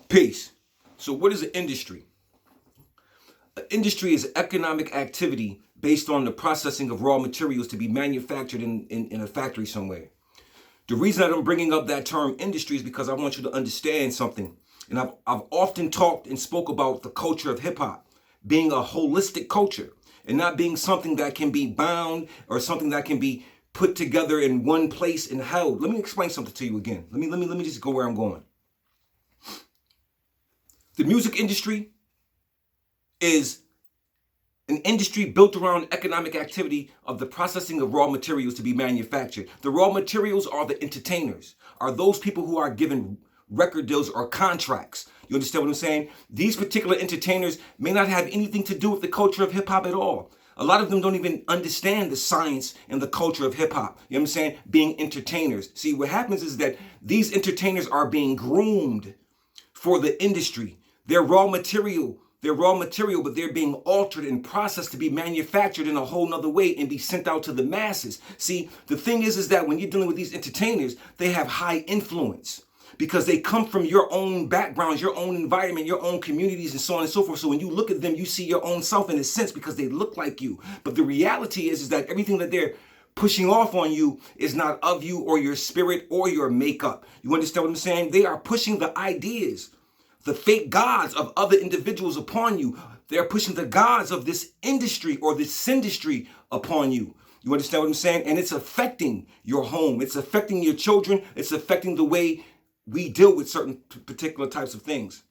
Peace. So what is an industry? An industry is economic activity based on the processing of raw materials to be manufactured in a factory somewhere. The reason that I'm bringing up that term industry is because I want you to understand something. And I've often talked and spoke about the culture of hip hop being a holistic culture and not being something that can be bound or something that can be put together in one place and held. Let me explain something to you again. Let me just go where I'm going. The music industry is an industry built around economic activity of the processing of raw materials to be manufactured. The raw materials are the entertainers, are those people who are given record deals or contracts. You understand what I'm saying? These particular entertainers may not have anything to do with the culture of hip hop at all. A lot of them don't even understand the science and the culture of hip hop. You know what I'm saying? Being entertainers. See, what happens is that these entertainers are being groomed for the industry. They're raw material, but they're being altered and processed to be manufactured in a whole nother way and be sent out to the masses. See, the thing is that when you're dealing with these entertainers, they have high influence because they come from your own backgrounds, your own environment, your own communities, and so on and so forth. So when you look at them, you see your own self in a sense because they look like you. But the reality is that everything that they're pushing off on you is not of you or your spirit or your makeup. You understand what I'm saying? They are pushing the ideas, the fake gods of other individuals upon you. They're pushing the gods of this industry or this Sindustry upon you. You understand what I'm saying? And it's affecting your home. It's affecting your children. It's affecting the way we deal with certain particular types of things.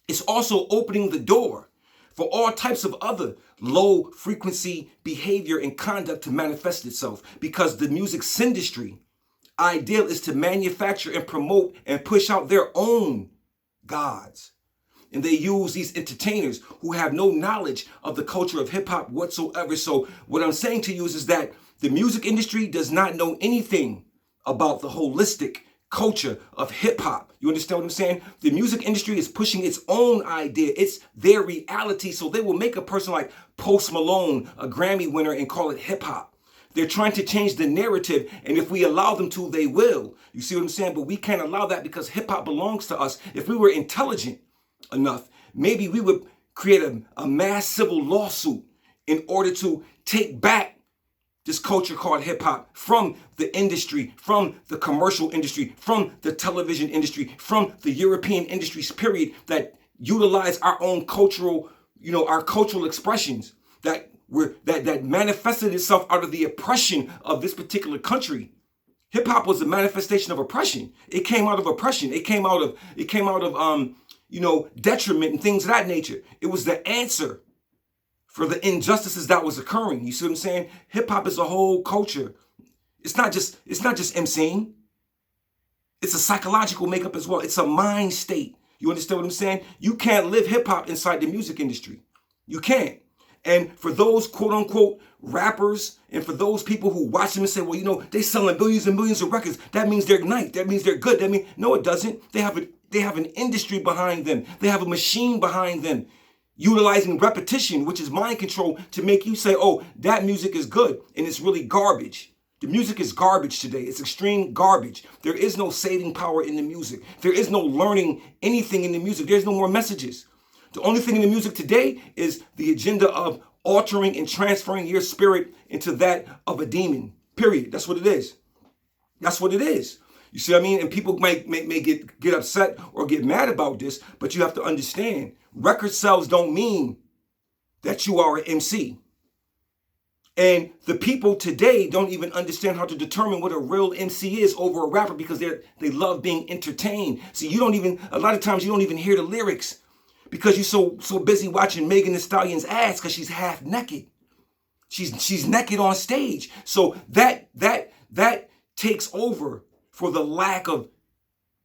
It's also opening the door for all types of other low frequency behavior and conduct to manifest itself, because the music Sindustry ideal is to manufacture and promote and push out their own gods. And they use these entertainers who have no knowledge of the culture of hip hop whatsoever. So what I'm saying to you is that the music industry does not know anything about the holistic culture of hip hop. You understand what I'm saying? The music industry is pushing its own idea. It's their reality. So they will make a person like Post Malone a Grammy winner and call it hip hop. They're trying to change the narrative, and if we allow them to, they will. You see what I'm saying? But we can't allow that because hip hop belongs to us. If we were intelligent enough, maybe we would create a mass civil lawsuit in order to take back this culture called hip hop from the industry, from the commercial industry, from the television industry, from the European industries, period, that utilize our own cultural, our cultural expressions that manifested itself out of the oppression of this particular country. Hip hop was a manifestation of oppression. It came out of oppression. It came out of detriment and things of that nature. It was the answer for the injustices that was occurring. You see what I'm saying? Hip hop is a whole culture. It's not just emceeing. It's a psychological makeup as well. It's a mind state. You understand what I'm saying? You can't live hip hop inside the music industry. You can't. And for those quote unquote rappers and for those people who watch them and say, well, they selling billions and millions of records, that means they're nice. That means they're good. No, it doesn't. They have an industry behind them. They have a machine behind them, utilizing repetition, which is mind control, to make you say, oh, that music is good, and it's really garbage. The music is garbage today. It's extreme garbage. There is no saving power in the music. There is no learning anything in the music. There's no more messages. The only thing in the music today is the agenda of altering and transferring your spirit into that of a demon, period. That's what it is. That's what it is. You see what I mean? And people may get upset or get mad about this, but you have to understand, record sales don't mean that you are an MC. And the people today don't even understand how to determine what a real MC is over a rapper because they love being entertained. See, a lot of times you don't even hear the lyrics because you're so busy watching Megan Thee Stallion's ass because she's half naked. She's naked on stage. So that takes over for the lack of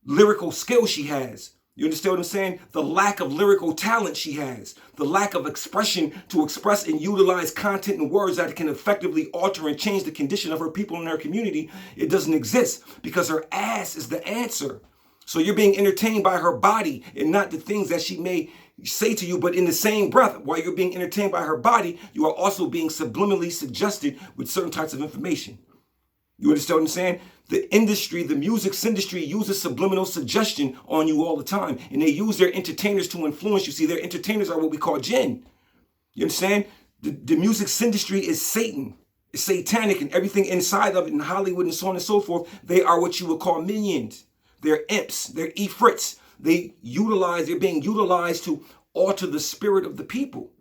lyrical skill she has. You understand what I'm saying? The lack of lyrical talent she has. The lack of expression to express and utilize content and words that can effectively alter and change the condition of her people in her community. It doesn't exist because her ass is the answer. So you're being entertained by her body and not the things that she may say to you. But in the same breath, while you're being entertained by her body, you are also being subliminally suggested with certain types of information. You understand what I'm saying? The industry, the music industry, uses subliminal suggestion on you all the time. And they use their entertainers to influence you. See, their entertainers are what we call jinn. You understand? The music industry is Satan. It's satanic, and everything inside of it in Hollywood and so on and so forth. They are what you would call minions. They're imps. They're ifrits. They're being utilized to alter the spirit of the people.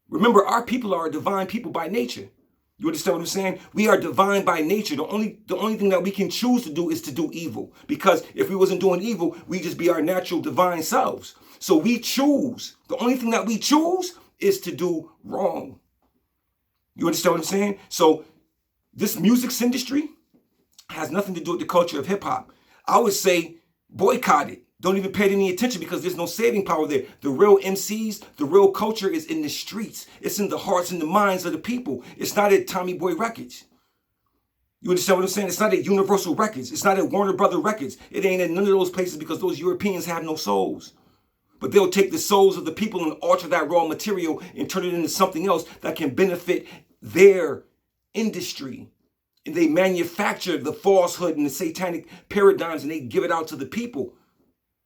Remember, our people are a divine people by nature. You understand what I'm saying? We are divine by nature. The only thing that we can choose to do is to do evil. Because if we wasn't doing evil, we'd just be our natural divine selves. So we choose. The only thing that we choose is to do wrong. You understand what I'm saying? So this music industry has nothing to do with the culture of hip hop. I would say boycott it. Don't even pay any attention because there's no saving power there. The real MCs, the real culture is in the streets. It's in the hearts and the minds of the people. It's not at Tommy Boy Records. You understand what I'm saying? It's not at Universal Records. It's not at Warner Brother Records. It ain't at none of those places because those Europeans have no souls. But they'll take the souls of the people and alter that raw material and turn it into something else that can benefit their industry. And they manufacture the falsehood and the satanic paradigms and they give it out to the people.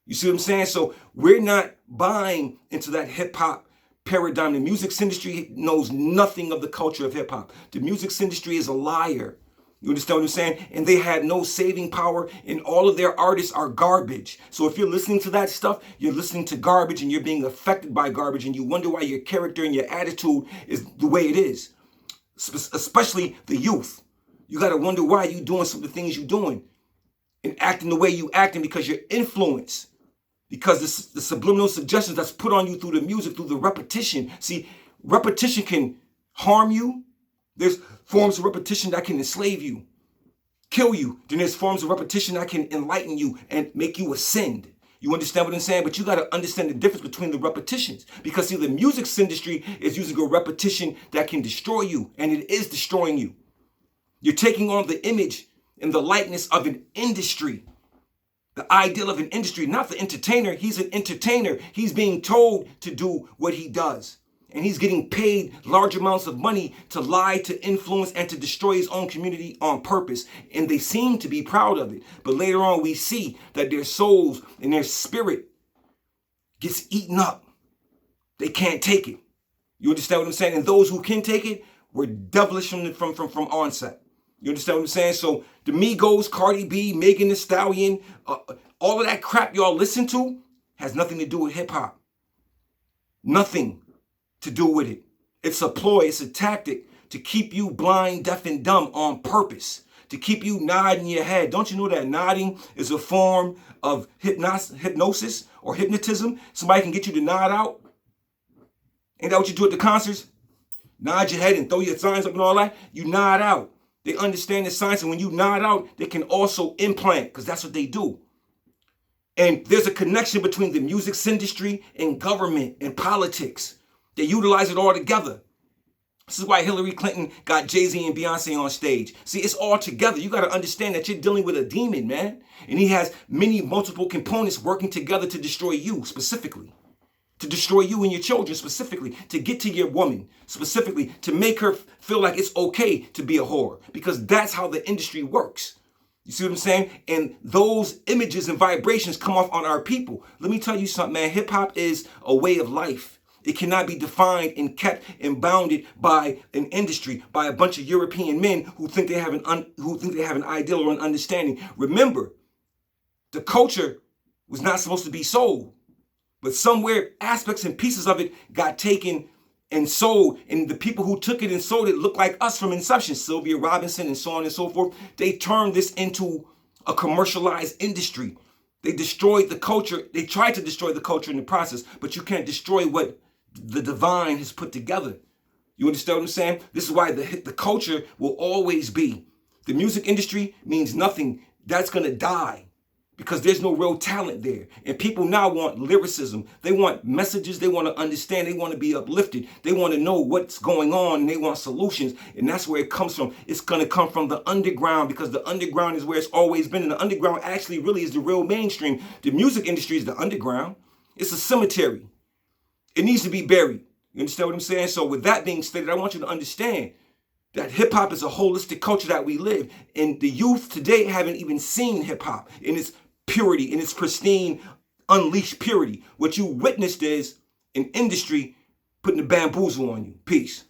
You see what I'm saying? So we're not buying into that hip hop paradigm. The music industry knows nothing of the culture of hip hop. The music industry is a liar. You understand what I'm saying? And they had no saving power, and all of their artists are garbage. So if you're listening to that stuff, you're listening to garbage and you're being affected by garbage, and you wonder why your character and your attitude is the way it is. Especially the youth. You got to wonder why you're doing some of the things you're doing and acting the way you acting because you're influenced. Because the subliminal suggestions that's put on you through the music, through the repetition. See, repetition can harm you. There's forms of repetition that can enslave you, kill you. Then there's forms of repetition that can enlighten you and make you ascend. You understand what I'm saying? But you got to understand the difference between the repetitions. Because see, the music industry is using a repetition that can destroy you, and it is destroying you. You're taking on the image and the likeness of an industry. The ideal of an industry, not the entertainer. He's an entertainer. He's being told to do what he does. And he's getting paid large amounts of money to lie, to influence, and to destroy his own community on purpose. And they seem to be proud of it. But later on, we see that their souls and their spirit gets eaten up. They can't take it. You understand what I'm saying? And those who can take it were devilish from onset. You understand what I'm saying? So the Migos, Cardi B, Megan Thee Stallion, all of that crap y'all listen to has nothing to do with hip hop. Nothing to do with it. It's a ploy, it's a tactic to keep you blind, deaf, and dumb on purpose. To keep you nodding your head. Don't you know that nodding is a form of hypnosis or hypnotism? Somebody can get you to nod out. Ain't that what you do at the concerts? Nod your head and throw your signs up and all that. You nod out. They understand the science, and when you nod out, they can also implant, because that's what they do. And there's a connection between the music industry and government and politics. They utilize it all together. This is why Hillary Clinton got Jay-Z and Beyonce on stage. See, it's all together. You got to understand that you're dealing with a demon, man. And he has multiple components working together to destroy you specifically. To destroy you and your children specifically, to get to your woman specifically, to make her feel like it's okay to be a whore, because that's how the industry works. You see what I'm saying? And those images and vibrations come off on our people. Let me tell you something, man. Hip hop is a way of life. It cannot be defined and kept and bounded by an industry, by a bunch of European men who think they have an ideal or an understanding. Remember, the culture was not supposed to be sold. But somewhere aspects and pieces of it got taken and sold. And the people who took it and sold it looked like us from inception. Sylvia Robinson and so on and so forth. They turned this into a commercialized industry. They destroyed the culture. They tried to destroy the culture in the process. But you can't destroy what the divine has put together. You understand what I'm saying? This is why the culture will always be. The music industry means nothing. That's going to die. Because there's no real talent there. And people now want lyricism. They want messages. They want to understand. They want to be uplifted. They want to know what's going on. And they want solutions. And that's where it comes from. It's going to come from the underground, because the underground is where it's always been. And the underground actually really is the real mainstream. The music industry is the underground. It's a cemetery. It needs to be buried. You understand what I'm saying? So with that being stated, I want you to understand that hip hop is a holistic culture that we live. And the youth today haven't even seen hip hop in its purity, in its pristine, unleashed purity. What you witnessed is an industry putting the bamboozle on you. Peace.